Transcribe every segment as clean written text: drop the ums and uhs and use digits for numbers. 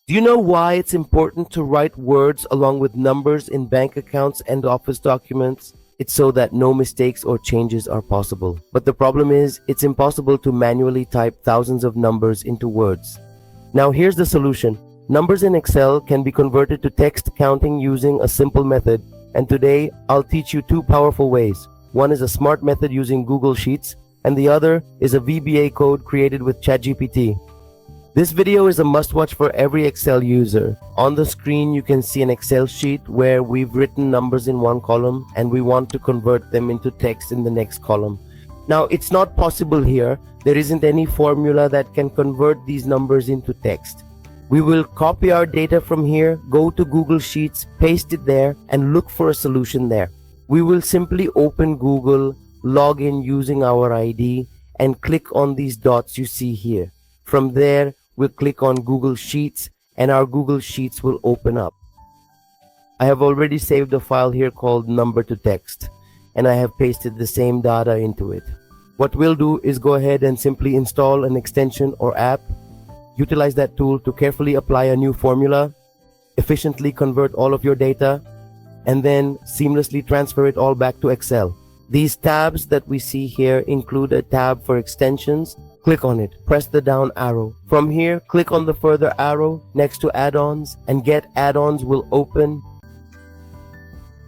Do you know why it's important to write words along with numbers in bank accounts and office documents? It's so that no mistakes or changes are possible. But the problem is, it's impossible to manually type thousands of numbers into words. Now here's the solution. Numbers in Excel can be converted to text counting using a simple method, and today I'll teach you two powerful ways. One is a smart method using Google Sheets, and the other is a VBA code created with ChatGPT. This video is a must-watch for every Excel user. On the screen you can see an Excel sheet where we've written numbers in one column and we want to convert them into text in the next column. Now it's not possible here. There isn't any formula that can convert these numbers into text. We will copy our data from here, go to Google Sheets, paste it there, and look for a solution there. We will simply open Google, log in using our ID, and click on these dots you see here. From there, we'll click on Google Sheets and our Google Sheets will open up. I have already saved a file here called number to text and I have pasted the same data into it. What we'll do is go ahead and simply install an extension or app, utilize that tool to carefully apply a new formula, efficiently convert all of your data, and then seamlessly transfer it all back to Excel. These tabs that we see here include a tab for extensions. Click on it, press the down arrow. From here, click on the further arrow next to add-ons and Get Add-ons will open.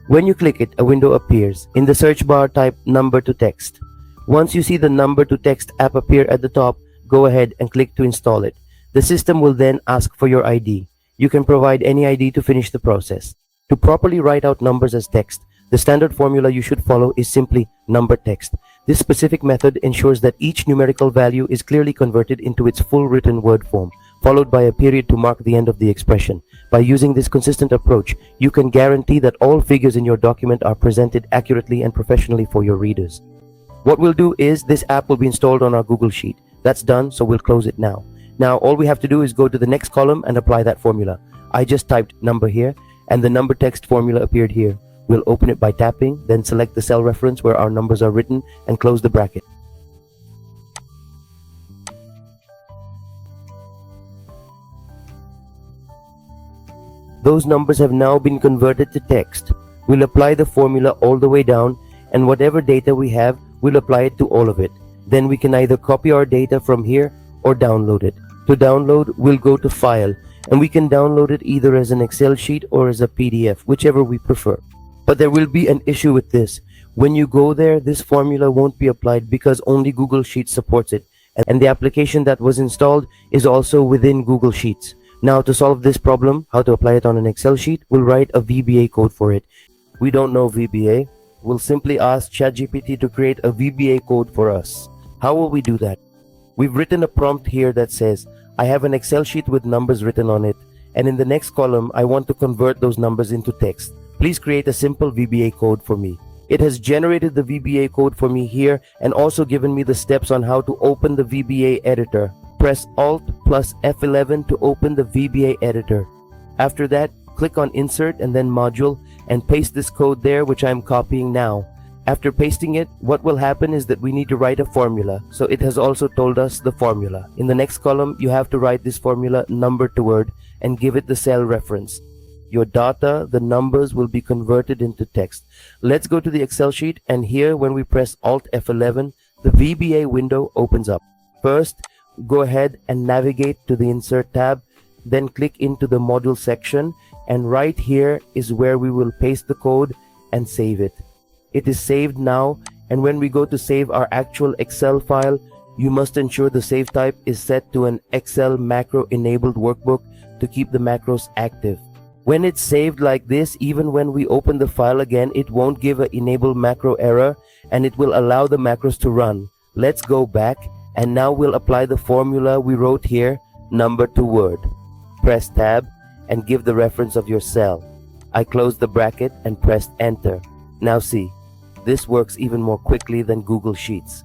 When you click it, a window appears. In the search bar, type number to text. Once you see the number to text app appear at the top, go ahead and click to install it. The system will then ask for your ID. You can provide any ID to finish the process. To properly write out numbers as text, the standard formula you should follow is simply number text. This specific method ensures that each numerical value is clearly converted into its full written word form, followed by a period to mark the end of the expression. By using this consistent approach, you can guarantee that all figures in your document are presented accurately and professionally for your readers. What we'll do is this app will be installed on our Google Sheet. That's done, so we'll close it now. Now all we have to do is go to the next column and apply that formula. I just typed number here and the number text formula appeared here. We'll open it by tapping, then select the cell reference where our numbers are written and close the bracket. Those numbers have now been converted to text. We'll apply the formula all the way down and whatever data we have, we'll apply it to all of it. Then we can either copy our data from here or download it. To download, we'll go to File and we can download it either as an Excel sheet or as a PDF, whichever we prefer. But there will be an issue with this. When you go there, this formula won't be applied because only Google Sheets supports it. And the application that was installed is also within Google Sheets. Now to solve this problem, how to apply it on an Excel sheet, we'll write a VBA code for it. We don't know VBA. We'll simply ask ChatGPT to create a VBA code for us. How will we do that? We've written a prompt here that says, I have an Excel sheet with numbers written on it. And in the next column, I want to convert those numbers into text. Please create a simple VBA code for me. It has generated the VBA code for me here and also given me the steps on how to open the VBA editor. Press Alt plus F11 to open the VBA editor. After that, click on Insert and then Module and paste this code there, which I'm copying now. After pasting it, what will happen is that we need to write a formula. So it has also told us the formula. In the next column, you have to write this formula number to word and give it the cell reference. Your data, the numbers, will be converted into text. Let's go to the Excel sheet and here when we press Alt F11, the VBA window opens up. First, go ahead and navigate to the Insert tab, then click into the Module section and right here is where we will paste the code and save it. It is saved now and when we go to save our actual Excel file, you must ensure the save type is set to an Excel macro enabled workbook to keep the macros active. When it's saved like this, even when we open the file again, it won't give an enable macro error and it will allow the macros to run. Let's go back and now we'll apply the formula we wrote here, number to word. Press tab and give the reference of your cell. I closed the bracket and pressed enter. Now see, this works even more quickly than Google Sheets.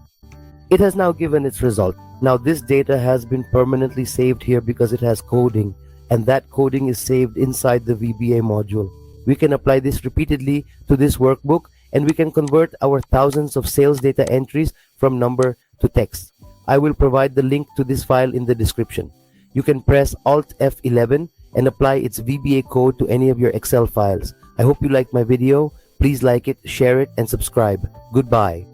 It has now given its result. Now this data has been permanently saved here because it has coding. And that coding is saved inside the VBA module. We can apply this repeatedly to this workbook and we can convert our thousands of sales data entries from number to text. I will provide the link to this file in the description. You can press Alt F11 and apply its VBA code to any of your Excel files. I hope you liked my video. Please like it, share it, and subscribe. Goodbye.